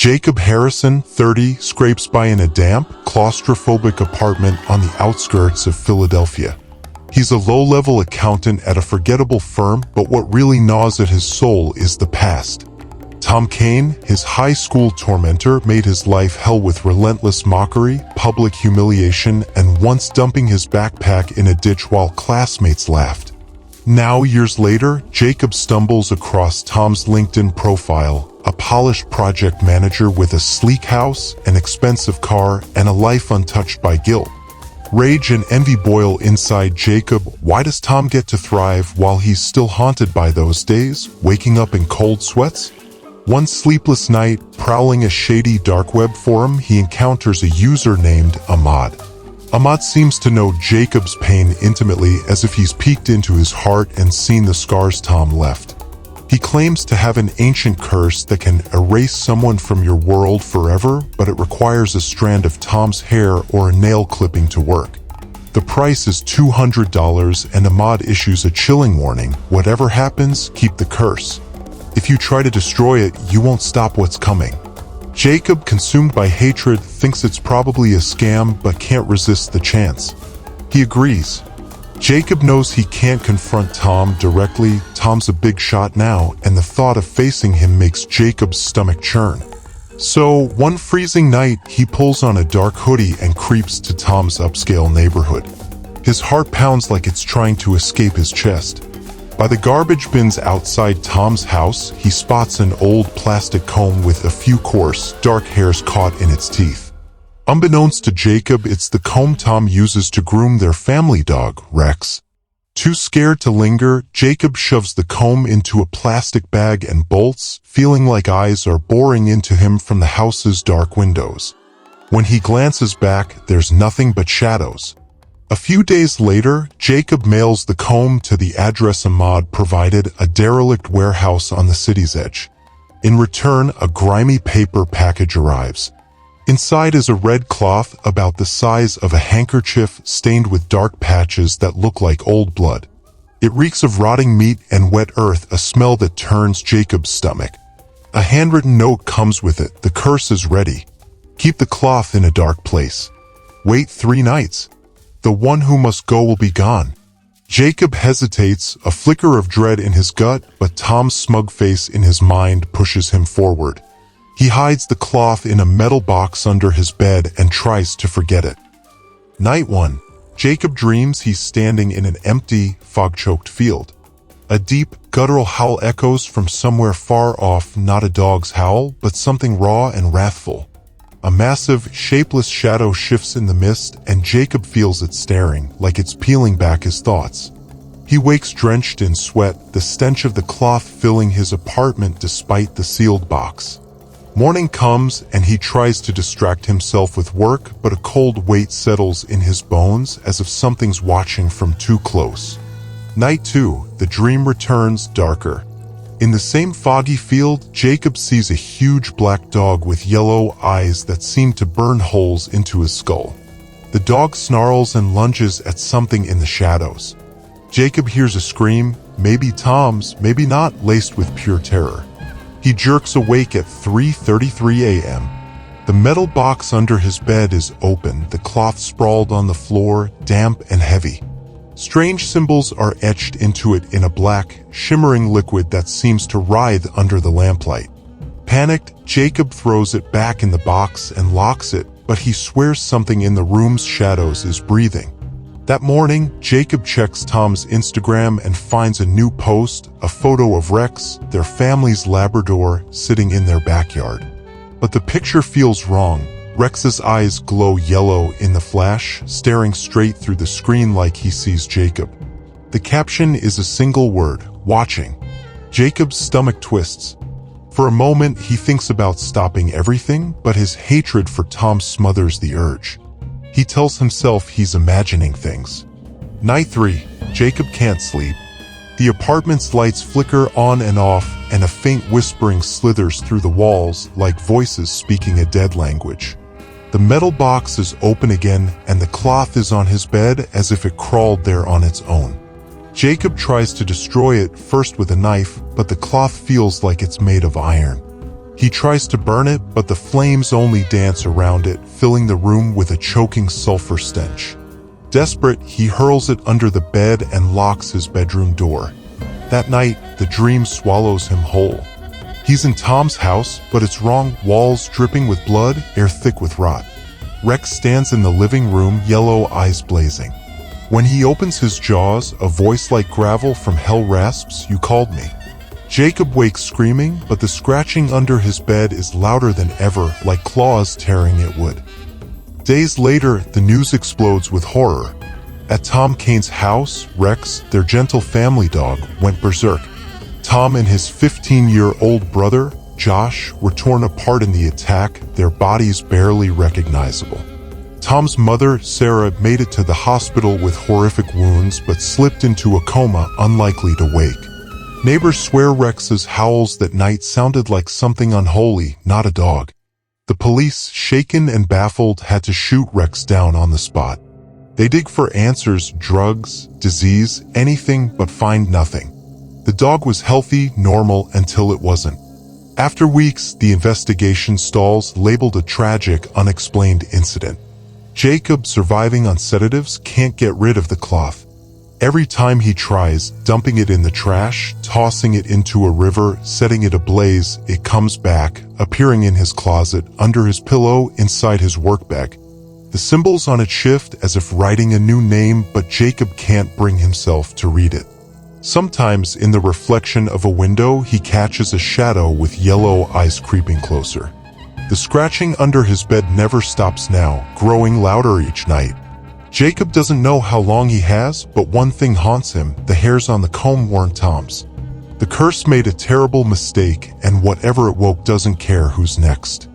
Jacob Harrison, 30, scrapes by in a damp, claustrophobic apartment on the outskirts of Philadelphia. He's a low-level accountant at a forgettable firm, but what really gnaws at his soul is the past. Tom Kane, his high school tormentor, made his life hell with relentless mockery, public humiliation, and once dumping his backpack in a ditch while classmates laughed. Now, years later, Jacob stumbles across Tom's LinkedIn profile, a polished project manager with a sleek house, an expensive car, and a life untouched by guilt. Rage and envy boil inside Jacob. Why does Tom get to thrive while he's still haunted by those days, waking up in cold sweats? One sleepless night, prowling a shady dark web forum, he encounters a user named Ahmad. Ahmad seems to know Jacob's pain intimately, as if he's peeked into his heart and seen the scars Tom left. He claims to have an ancient curse that can erase someone from your world forever, but it requires a strand of Tom's hair or a nail clipping to work. The price is $200, and Ahmad issues a chilling warning: whatever happens, keep the curse. If you try to destroy it, you won't stop what's coming. Jacob, consumed by hatred, thinks it's probably a scam but can't resist the chance. He agrees. Jacob knows he can't confront Tom directly. Tom's a big shot now, and the thought of facing him makes Jacob's stomach churn. So, one freezing night, he pulls on a dark hoodie and creeps to Tom's upscale neighborhood. His heart pounds like it's trying to escape his chest. By the garbage bins outside Tom's house, he spots an old plastic comb with a few coarse, dark hairs caught in its teeth. Unbeknownst to Jacob, it's the comb Tom uses to groom their family dog, Rex. Too scared to linger, Jacob shoves the comb into a plastic bag and bolts, feeling like eyes are boring into him from the house's dark windows. When he glances back, there's nothing but shadows. A few days later, Jacob mails the comb to the address Ahmad provided, a derelict warehouse on the city's edge. In return, a grimy paper package arrives. Inside is a red cloth about the size of a handkerchief, stained with dark patches that look like old blood. It reeks of rotting meat and wet earth, a smell that turns Jacob's stomach. A handwritten note comes with it: the curse is ready. Keep the cloth in a dark place. Wait 3 nights. The one who must go will be gone. Jacob hesitates, a flicker of dread in his gut, but Tom's smug face in his mind pushes him forward. He hides the cloth in a metal box under his bed and tries to forget it. Night 1. Jacob dreams he's standing in an empty, fog-choked field. A deep, guttural howl echoes from somewhere far off, not a dog's howl, but something raw and wrathful. A massive, shapeless shadow shifts in the mist, and Jacob feels it staring, like it's peeling back his thoughts. He wakes drenched in sweat, the stench of the cloth filling his apartment despite the sealed box. Morning comes, and he tries to distract himself with work, but a cold weight settles in his bones, as if something's watching from too close. Night 2, the dream returns, darker. In the same foggy field, Jacob sees a huge black dog with yellow eyes that seem to burn holes into his skull. The dog snarls and lunges at something in the shadows. Jacob hears a scream, maybe Tom's, maybe not, laced with pure terror. He jerks awake at 3:33 a.m. The metal box under his bed is open, the cloth sprawled on the floor, damp and heavy. Strange symbols are etched into it in a black, shimmering liquid that seems to writhe under the lamplight. Panicked, Jacob throws it back in the box and locks it, but he swears something in the room's shadows is breathing. That morning, Jacob checks Tom's Instagram and finds a new post, a photo of Rex, their family's Labrador, sitting in their backyard. But the picture feels wrong. Rex's eyes glow yellow in the flash, staring straight through the screen like he sees Jacob. The caption is a single word: watching. Jacob's stomach twists. For a moment, he thinks about stopping everything, but his hatred for Tom smothers the urge. He tells himself he's imagining things. Night 3. Jacob can't sleep. The apartment's lights flicker on and off, and a faint whispering slithers through the walls, like voices speaking a dead language. The metal box is open again, and the cloth is on his bed as if it crawled there on its own. Jacob tries to destroy it, first with a knife, but the cloth feels like it's made of iron. He tries to burn it, but the flames only dance around it, filling the room with a choking sulfur stench. Desperate, he hurls it under the bed and locks his bedroom door. That night, the dream swallows him whole. He's in Tom's house, but it's wrong. Walls dripping with blood, air thick with rot. Rex stands in the living room, yellow eyes blazing. When he opens his jaws, a voice like gravel from hell rasps, "You called me." Jacob wakes screaming, but the scratching under his bed is louder than ever, like claws tearing at wood. Days later, the news explodes with horror. At Tom Kane's house, Rex, their gentle family dog, went berserk. Tom and his 15-year-old brother, Josh, were torn apart in the attack, their bodies barely recognizable. Tom's mother, Sarah, made it to the hospital with horrific wounds but slipped into a coma, unlikely to wake. Neighbors swear Rex's howls that night sounded like something unholy, not a dog. The police, shaken and baffled, had to shoot Rex down on the spot. They dig for answers, drugs, disease, anything, but find nothing. The dog was healthy, normal, until it wasn't. After weeks, the investigation stalls, labeled a tragic, unexplained incident. Jacob, surviving on sedatives, can't get rid of the cloth. Every time he tries, dumping it in the trash, tossing it into a river, setting it ablaze, it comes back, appearing in his closet, under his pillow, inside his work bag. The symbols on it shift as if writing a new name, but Jacob can't bring himself to read it. Sometimes, in the reflection of a window, he catches a shadow with yellow eyes creeping closer. The scratching under his bed never stops now, growing louder each night. Jacob doesn't know how long he has, but one thing haunts him: the hairs on the comb weren't Tom's. The curse made a terrible mistake, and whatever it woke doesn't care who's next.